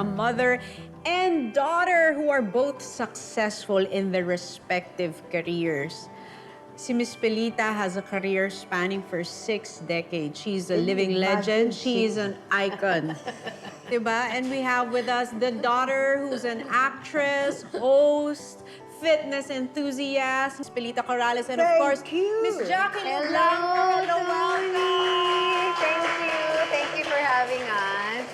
a mother and daughter who are both successful in their respective careers. Si Miss Pelita has a career spanning for 6 decades. She's a living legend. She is an icon. Diba? And we have with us the daughter who's an actress, host, fitness enthusiast, Miss Pelita Corrales, and of course, Miss Jacqueline Blanco. Hello, welcome. Thank you for having us.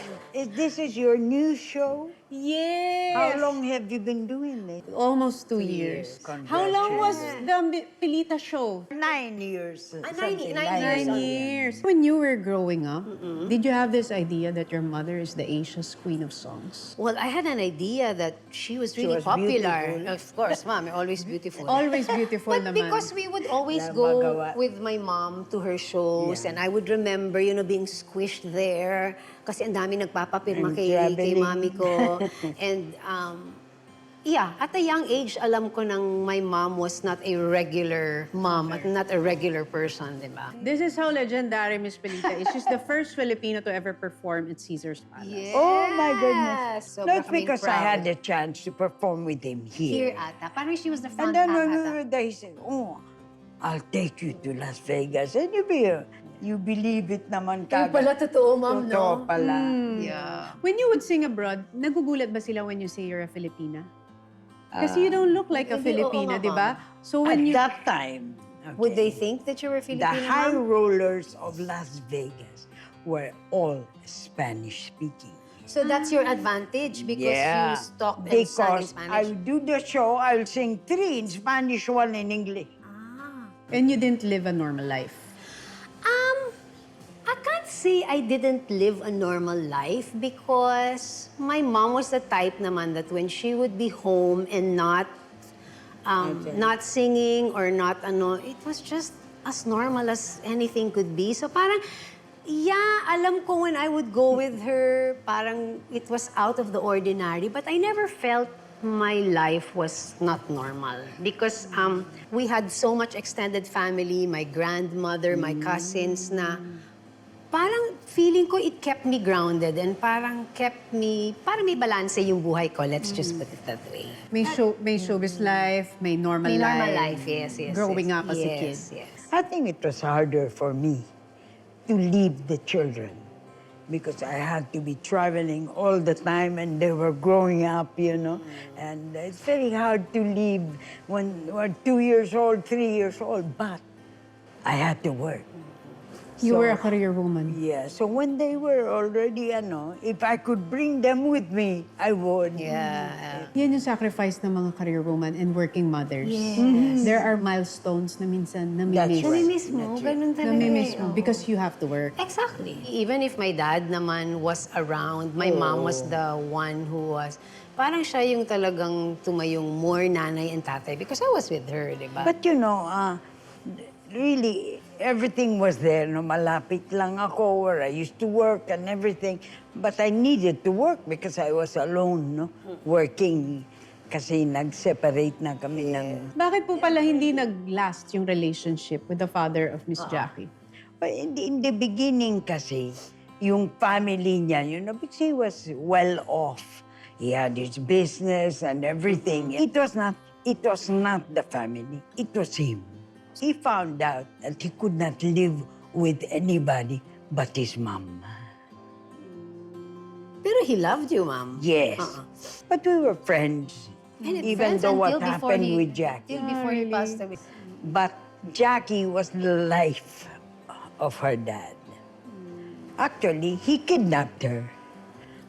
This is your new show? Yes. How long have you been doing it? Almost 2 years. How long was the Pelita show? 9 years. 9 years. 9 years. When you were growing up, did you have this idea that your mother is the Asia's queen of songs? Well, I had an idea that she was really popular. beautiful. Of course, Mom, always beautiful. Always beautiful But naman. because we would always Wala go magawa. with my mom to her shows, and I would remember, being squished there kasi ang dami nagpapapirma And kay traveling. mami ko. And, yeah, at a young age, alam ko nang my mom was not a regular mom, at not a regular person, di ba? This is how legendary Miss Pelita is. She's the first Filipino to ever perform at Caesar's Palace. Yes. Oh, my goodness. So, Not kaming because I proud. had the chance to perform with him Here here. ata. Parang she was the front And then half when we ata. were there, he said, oh, I'll take you to Las Vegas. And you believe it naman Kaya kagad. pala totoo, Ma'am, no? Totoo pala. Yeah. When you would sing abroad, nagugulat ba sila when you say you're a Filipina? Kasi you don't look like a Hindi, oo Filipina, nga, di ba? So At when you... that time, Would they okay, think that you were the Filipino, high Ma'am? rollers of Las Vegas were all Spanish-speaking. So that's your advantage because you talked and sang in Because Spanish. I'll do the show, I'll sing 3 in Spanish, 1 in English. And you didn't live a normal life. I can't say I didn't live a normal life because my mom was the type naman that when she would be home and not singing or not it was just as normal as anything could be. So parang, yeah, alam ko when I would go with her, parang it was out of the ordinary, but I never felt my life was not normal because we had so much extended family, my grandmother, my cousins na parang feeling ko it kept me grounded and parang parang may balance yung buhay ko. Let's just put it that way. May showbiz life, may normal May life. normal life, yes. Growing up as a kid. Yes. I think it was harder for me to leave the children because I had to be traveling all the time and they were growing up, And it's very hard to leave when we're 2 years old, 3 years old, but I had to work. You were a career woman. Yeah, so when they were already, if I could bring them with me, I would. Yeah. Yan yung sacrifice ng mga career woman and working mothers. Yes. There are milestones na minsan That's namimiss. right. Namimiss mo, ganun talaga. Namimiss mo eh. because you have to work. Exactly. Even if my dad naman was around, my mom was the one who was, parang siya yung talagang tumayong more nanay and tatay because I was with her, di ba? But really, everything was there. Malapit lang ako where I used to work and everything. But I needed to work because I was alone, working. Kasi nag-separate na kami ng... Bakit po pala hindi nag-last yung relationship with the father of Miss Jackie? But in the beginning kasi, yung family niya, because he was well off. He had his business and everything. It was not the family. It was him. He found out that he could not live with anybody but his mom. Pero he loved you, Ma'am. Yes. But we were friends. And Even friends though what until before happened he- with Jackie. Till before he passed away. But Jackie was the life of her dad. Actually, he kidnapped her.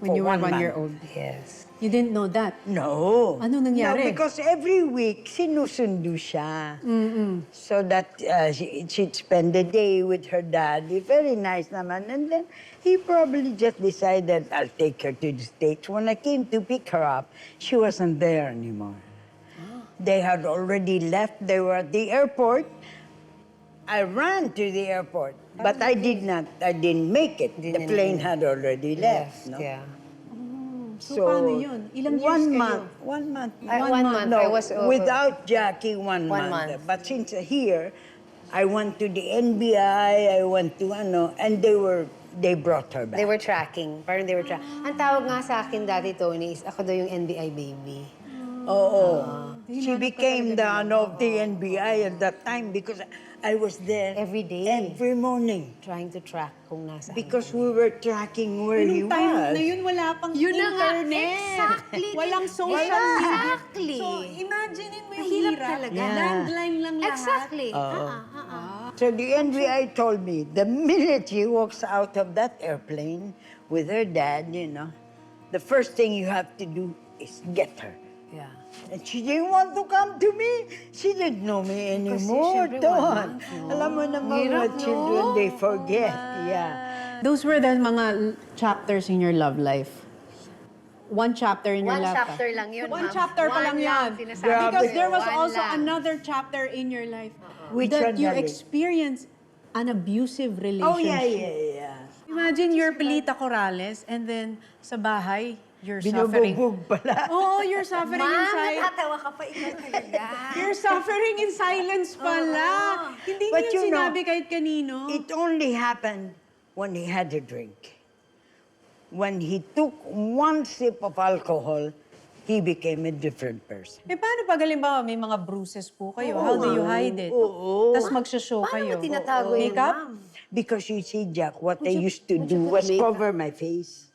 When for you were 1 month. 1-year-old. Yes. You didn't know that? No. Ano nangyari? No, because every week, sinusundo siya. So that she'd spend the day with her dad. Very nice naman. And then he probably just decided, I'll take her to the States. When I came to pick her up, she wasn't there anymore. They had already left. They were at the airport. I ran to the airport. But I didn't make it. The plane had already left. No? Yeah. So, paano yun? Ilang years 1 kayo? month. 1 month. 1 month. No, I was without Jackie, 1 1 month. month. But since here, I went to the NBI, I went to and they were they brought her back. They were tracking. Parang they were tracking. Ang tawag nga sa akin dati, Tony, is ako daw yung NBI baby. Oo. She became the of the NBI at that time because I was there Every day. every morning Trying to track kung nasa. because we were tracking where he Nung time was. na yun, wala pang Yun na nga, internet. exactly. Walang social Wala. media. Exactly. So, imaginein mo yung Mahirap hirap. talaga. Yeah. Landline lang lahat. Exactly. So the NBI told me the minute she walks out of that airplane with her dad, you know, the first thing you have to do is get her. Yeah. And she didn't want to come to me. She didn't know me anymore, syempre, Don. wala. Alam mo naman, Hirap, mga children, no? they forget. Yeah. Those were the mga chapters in your love life. One chapter in your One life. chapter lang yun, One ma'am. chapter pa One lang lang, yan. sinasabi ko Because sa'yo. there was One also lang. another chapter in your life Which that one, you darling? experienced an abusive relationship. Oh, yeah. Imagine you're Pelita Corrales and then sa bahay, you're suffering. Binubugbog pala. Oo, you're suffering in Ma'am, silence. natatawa ka pa ikaw talaga. You're suffering in silence pala. Hindi But niyo you know, sinabi kahit kanino. It only happened when he had a drink. When he took one sip of alcohol, he became a different person. Eh, paano pag halimbawa may mga bruises po kayo? How do you hide it? Oo. Tapos magsha-show Paano kayo. mo tinatago yun, Makeup? ma'am? Because you see, Jack, what they you- used to would you do put was makeup? cover my face.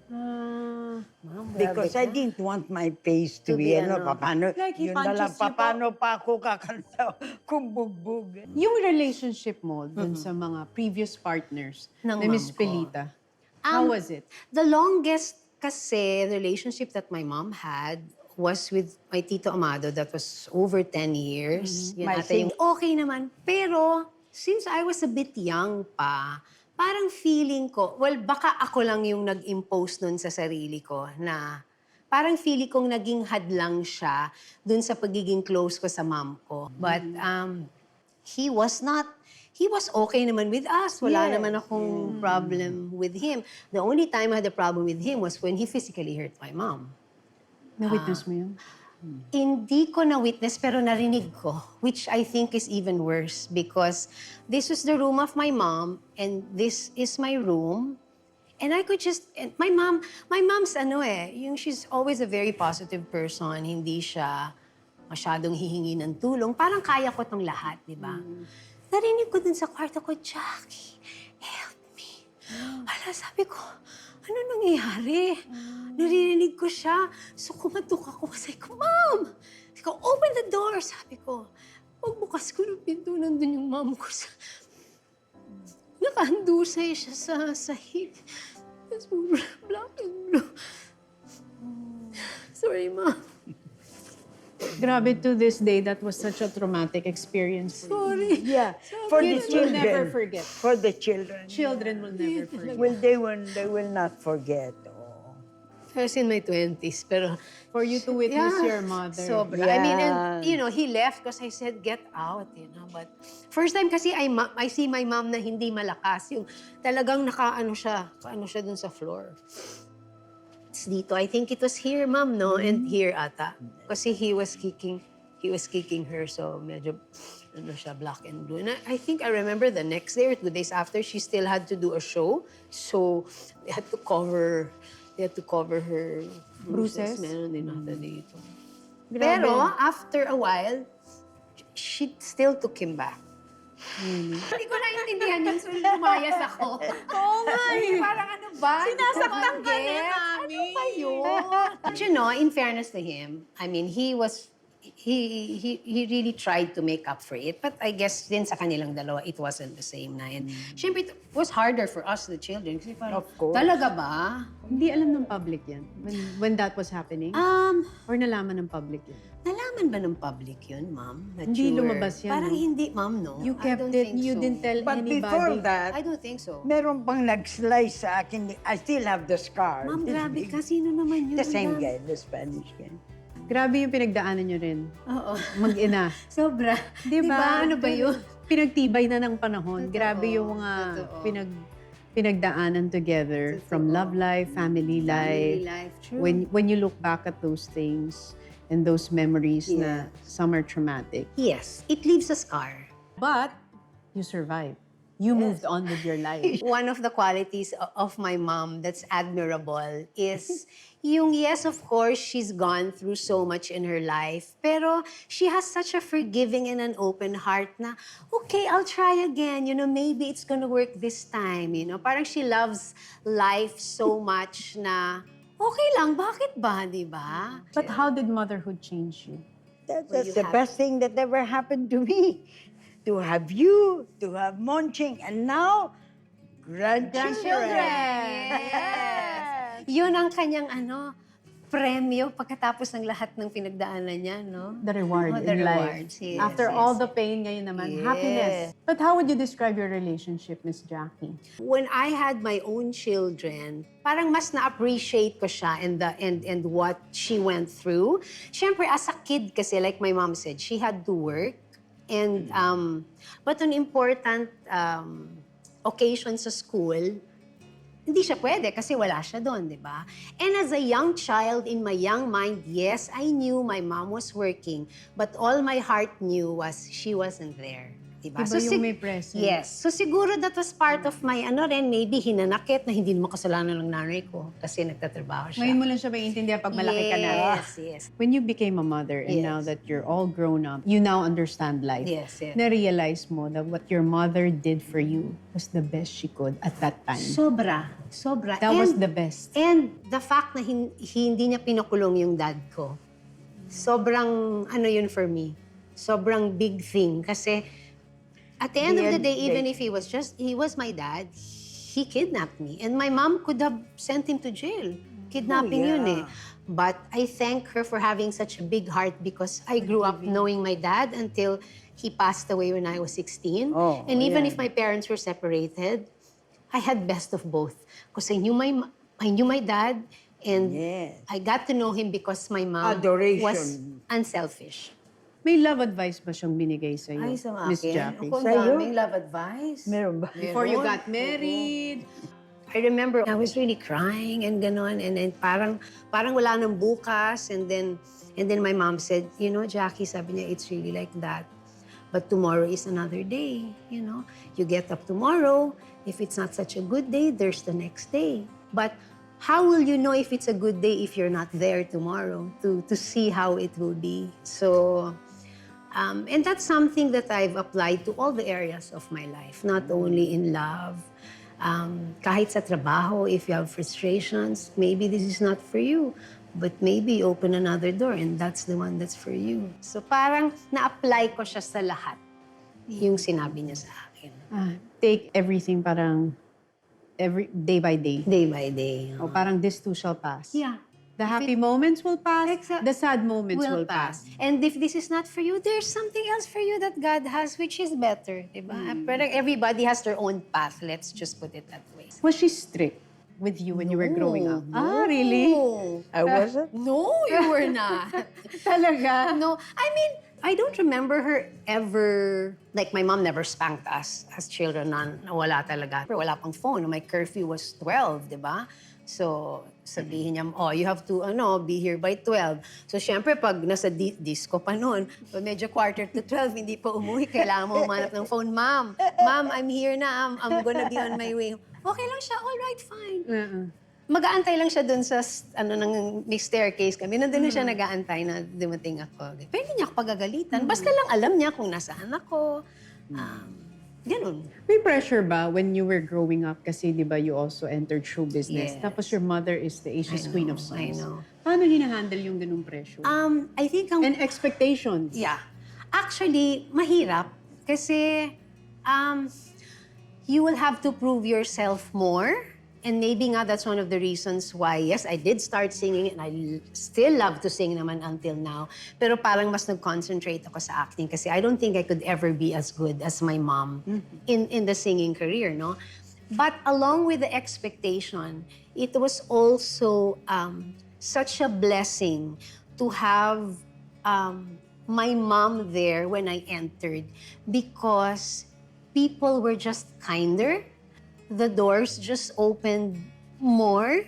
Ah. Ma'am, Because I grabe ka. didn't want my face to To be, be ano, ano. paano, Like he yun na lang, punches you po. paano pa ako kakanta kung bugbog. Yung relationship mo dun sa mga previous partners Ng na Miss mom ko. Pelita, how was it? The longest kasi relationship that my mom had was with my Tito Amado that was over 10 years. Yun My ata yung okay naman. Pero since I was a bit young pa, parang feeling ko, well, baka ako lang yung nag-impose nun sa sarili ko na parang feeling kong naging hadlang siya dun sa pagiging close ko sa mom ko. But he was not, he was okay naman with us. Wala naman akong problem with him. The only time I had a problem with him was when he physically hurt my mom. Na-witness mo yun? Hindi ko na-witness pero narinig ko, which I think is even worse because this was the room of my mom and this is my room. And I could just, and my mom's she's always a very positive person. Hindi siya masyadong hihingi ng tulong. Parang kaya ko tong lahat, di ba? Narinig ko dun sa kwarto ko, Jackie, help me. Hala, sabi ko, ano nangyayari? Naririnig ko siya. So kumatok ako. Sabi ko, Mom! Sabi ko, open the door. Sabi ko, pagbukas ko ng pinto, nandun yung mom ko sa... Nakahandusay siya sa sahig. Tapos black and blue. Sorry, Mom. Grabe, to this day, that was such a traumatic experience. Sorry. Yeah, for the Kids will children. never forget. For the children. Children will never forget. Well, they will not forget. Oh. I was in my 20s, pero... For you to witness your mother. Sobra. I mean, and, Yeah. you know, he left because I said, get out, you know. But first time kasi I see my mom na hindi malakas. Yung talagang nakaano siya dun sa floor. It's dito. I think it was here, Mom, no? And here ata. Kasi he was kicking her, so medyo siya, black and blue. And I think I remember the next day or 2 days after, she still had to do a show. So they had to cover her bruises. Bruises? Meron din ata dito. Grabe. Pero after a while, she still took him back. Hindi ko naintindihan yun, so lumayas ako. Oo nga eh. Parang ano ba? Sinasaktan ka na Get? namin. Ano ba yun? But you know, in fairness to him, I mean, he really tried to make up for it. But I guess din sa kanilang dalawa, it wasn't the same na. And syempre, it was harder for us, the children. Kasi parang, Of course. talaga ba? Hindi alam ng public yan when that was happening? Or nalaman ng public yan? Nalaman ba ng public yun, Ma'am? That Hindi you were- lumabas yan, Parang no? hindi, Ma'am, no? You I kept don't it, think you so. didn't tell But anybody. before that, I don't think so. meron pang nag-slice sa akin. I still have the scar. Ma'am, grabe ka. Sino naman yun? The same Ma'am? guy, the Spanish guy. Grabe yung pinagdaanan nyo rin. Oo. Mag-ina. Sobra. Di ba? Ano ba yun? Pinagtibay na ng panahon. Totoo. Grabe yung mga Totoo. pinagdaanan together from love life, family life. life, true. When you look back at those things and those memories na some are traumatic. Yes, it leaves a scar. But you survive. You moved on with your life. One of the qualities of my mom that's admirable is yung, yes, of course, she's gone through so much in her life, pero she has such a forgiving and an open heart na, okay, I'll try again. You know, maybe it's gonna work this time. You know, parang she loves life so much na, okay lang, bakit ba, di ba? But how did motherhood change you? That's the best thing that ever happened to me. To have you, to have Monching, and now, grandchildren. Yes. Yun ang kanyang premyo pagkatapos ng lahat ng pinagdaanan niya, no? The reward Oh, the in rewards, life. yes, After yes. all the pain, ngayon naman, Yes. happiness. But how would you describe your relationship, Miss Jackie? When I had my own children, parang mas na-appreciate ko siya and what she went through. Siyempre, as a kid kasi, like my mom said, she had to work. And, but on important occasion sa school, hindi siya pwede kasi wala siya doon, di ba? And as a young child, in my young mind, yes, I knew my mom was working, but all my heart knew was she wasn't there. Diba? Iba yung may presence. Yes. So siguro that was part of my, maybe hinanakit na hindi naman kasalanan ng nanay ko kasi nagtatrabaho siya. Ngayon mo lang siya maintindihan pag malaki ka na. Yes, yes. When you became a mother and Yes. now that you're all grown up, you now understand life. Yes, yes. Na-realize mo that what your mother did for you was the best she could at that time. Sobra. That was the best. And the fact na hindi niya pinakulong yung dad ko, sobrang yun for me. Sobrang big thing. Kasi at the end of the day, even if he was my dad, he kidnapped me. And my mom could have sent him to jail. Kidnapping yun eh. But I thank her for having such a big heart because I grew up knowing my dad until he passed away when I was 16. Oh, and even if my parents were separated, I had best of both. Because I knew my dad, and Yes. I got to know him because my mom Adoration. was unselfish. May love advice ba siyang binigay sa'yo, Ay, sa Miss akin. Jackie? Ako, Sa'yo? daming love advice. Meron ba? Before you got married, I remember I was really crying and ganon, and then parang wala nang bukas, and then my mom said, you know, Jackie, sabi niya, it's really like that. But tomorrow is another day, you know. You get up tomorrow. If it's not such a good day, there's the next day. But how will you know if it's a good day if you're not there tomorrow to see how it will be? So, and that's something that I've applied to all the areas of my life, not only in love. Kahit sa trabaho, if you have frustrations, maybe this is not for you. But maybe open another door and that's the one that's for you. So parang na-apply ko siya sa lahat, yung sinabi niya sa akin. take everything parang day by day. Day by day. O parang this too shall pass. Yeah. The happy moments will pass, Exact- the sad moments will pass. And if this is not for you, there's something else for you that God has which is better, diba? Parang everybody has their own path. Let's just put it that way. Was she strict with you when you were growing up? Ah, really? No. I wasn't. No, you were not. Talaga? No, I mean, I don't remember her ever, like my mom never spanked us as children na wala talaga. Pero wala pang phone. My curfew was 12, di ba? So, sabihin niya, oh, you have to, be here by 12. So, syempre, pag nasa disco pa noon, pag medyo quarter to 12, hindi pa umuwi, kailangan mo umanap ng phone. Ma'am, I'm here na. I'm gonna be on my way. Okay lang siya, all right, fine. Mag-aantay lang siya dun sa, may staircase kami. Nandun na siya nag-aantay na dumating ako. Pero hindi niya ako pagagalitan. Basta lang alam niya kung nasaan ako. Ganun. May pressure ba when you were growing up? Kasi di ba you also entered show business. Yes. Tapos your mother is the Asia's Queen of I Songs. know. Paano hinahandle yung ganung pressure? I think ang... And expectations. Yeah. Actually, mahirap. Kasi you will have to prove yourself more. And maybe nga that's one of the reasons why, yes, I did start singing and I still love to sing naman until now. Pero parang mas nag-concentrate ako sa acting kasi I don't think I could ever be as good as my mom in the singing career, no? But along with the expectation, it was also such a blessing to have my mom there when I entered because people were just kinder. The doors just opened more.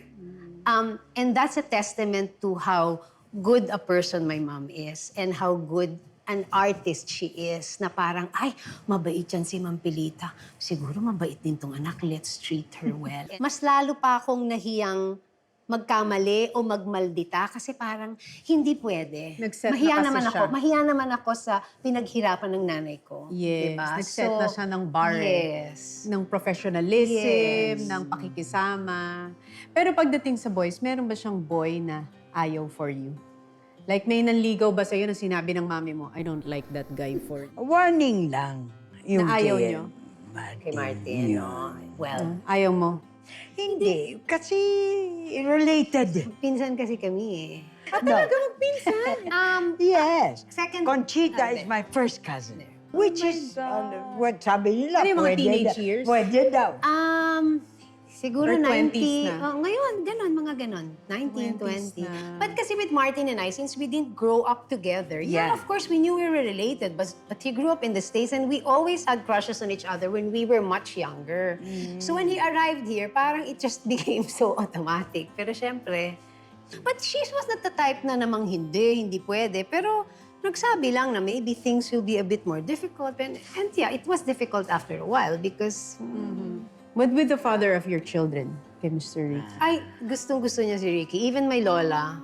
And that's a testament to how good a person my mom is and how good an artist she is, na parang, ay, mabait yan si Ma'am Pilita. Siguro mabait din tong anak, let's treat her well. Mas lalo pa akong nahiyang magkamali o magmaldita kasi parang hindi pwede. Nag-set na kasi siya. Mahiya naman ako sa pinaghirapan ng nanay ko. Yes, diba? nag-set na siya ng bar. Yes. Ng professionalism, Yes. ng pakikisama. Pero pagdating sa boys, meron ba siyang boy na ayaw for you? Like, may nanligaw ba sa'yo na sinabi ng mami mo, I don't like that guy for you? Warning lang. Yung Na ayaw kay niyo? Kay Martin, Yun. no? Well, Ayaw mo? Hindi, kasi related. pinsan kasi kami eh. Talaga magpinsan? Yes. Second Conchita cousin. is my first cousin. Which is, what sabi nila, Ano yung mga pwede teenage daw. years? Pwede daw. Siguro Or 90. 20s na? Ngayon, mga ganon. 19, 20s 20. na. But kasi with Martin and I, since we didn't grow up together, Yeah. of course, we knew we were related. But he grew up in the States and we always had crushes on each other when we were much younger. So when he arrived here, parang it just became so automatic. Pero syempre, but she was not the type na namang hindi pwede. Pero nagsabi lang na maybe things will be a bit more difficult. And yeah, it was difficult after a while because... What with the father of your children, kay Mr. Ricky? Ay, gustong-gusto niya si Ricky. Even my lola,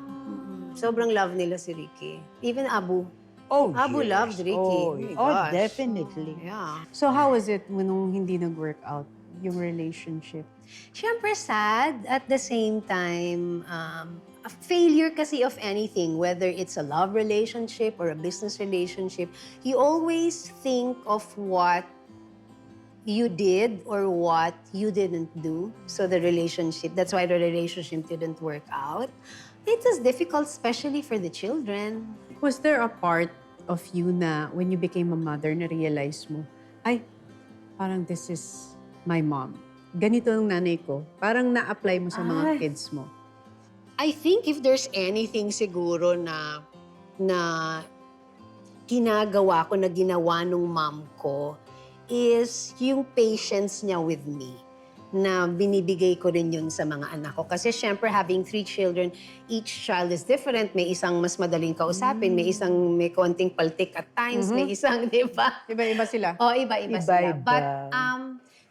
sobrang love nila si Ricky. Even Abu. Oh, Abu yes. loved Ricky. Oh, Oh my oh, gosh. definitely. Yeah. So how was it nung hindi nag-work out yung relationship? Siyempre sad. At the same time, a failure kasi of anything, whether it's a love relationship or a business relationship, you always think of what you did or what you didn't do. So that's why the relationship didn't work out. It was difficult, especially for the children. Was there a part of you na when you became a mother, na-realize mo, ay, parang this is my mom. Ganito ang nanay ko. Parang na-apply mo sa mga kids mo. I think if there's anything siguro na ginagawa ko, na ginawa nung mom ko, is yung patience niya with me, na binibigay ko rin yun sa mga anak ko. Kasi syempre, having 3 children, each child is different. May isang mas madaling kausapin, may isang may konting paltik at times, may isang, di ba? Iba-iba sila. Oh, iba-iba sila. Iba-iba. But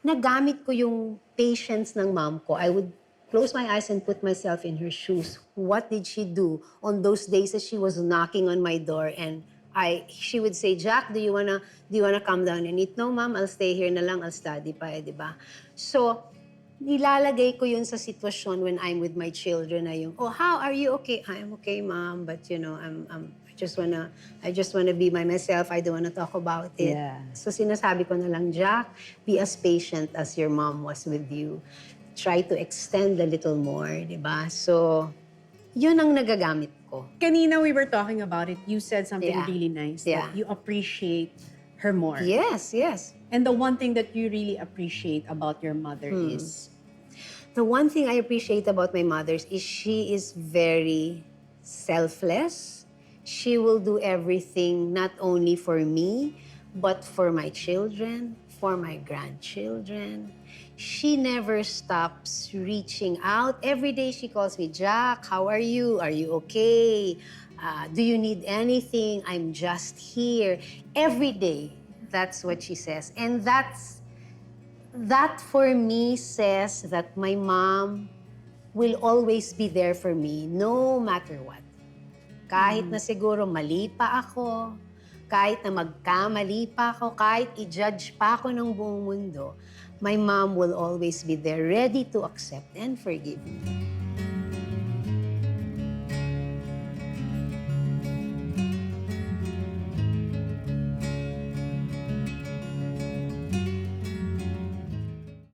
nagamit ko yung patience ng mom ko. I would close my eyes and put myself in her shoes. What did she do on those days that she was knocking on my door and she would say, Jack, do you wanna come down and eat? No, ma'am, I'll stay here na lang, I'll study pa, di ba? So, nilalagay ko yun sa sitwasyon when I'm with my children na yung, oh, how are you? Okay, I'm okay, ma'am, but you know, I just wanna be by myself. I don't wanna talk about it. Yeah. So sinasabi ko na lang, Jack, be as patient as your mom was with you. Try to extend a little more, di ba? So, yun ang nagagamit ko. Kanina we were talking about it. You said something Yeah. really nice. Yeah. That you appreciate her more. Yes, yes. And the one thing that you really appreciate about your mother is? The one thing I appreciate about my mother is she is very selfless. She will do everything not only for me, but for my children, for my grandchildren. She never stops reaching out. Every day she calls me, Jack, how are you? Are you okay? Do you need anything? I'm just here. Every day, that's what she says. And that for me says that my mom will always be there for me no matter what. Kahit na siguro mali pa ako, kahit na magkamali pa ako, kahit i-judge pa ako ng buong mundo, my mom will always be there ready to accept and forgive me.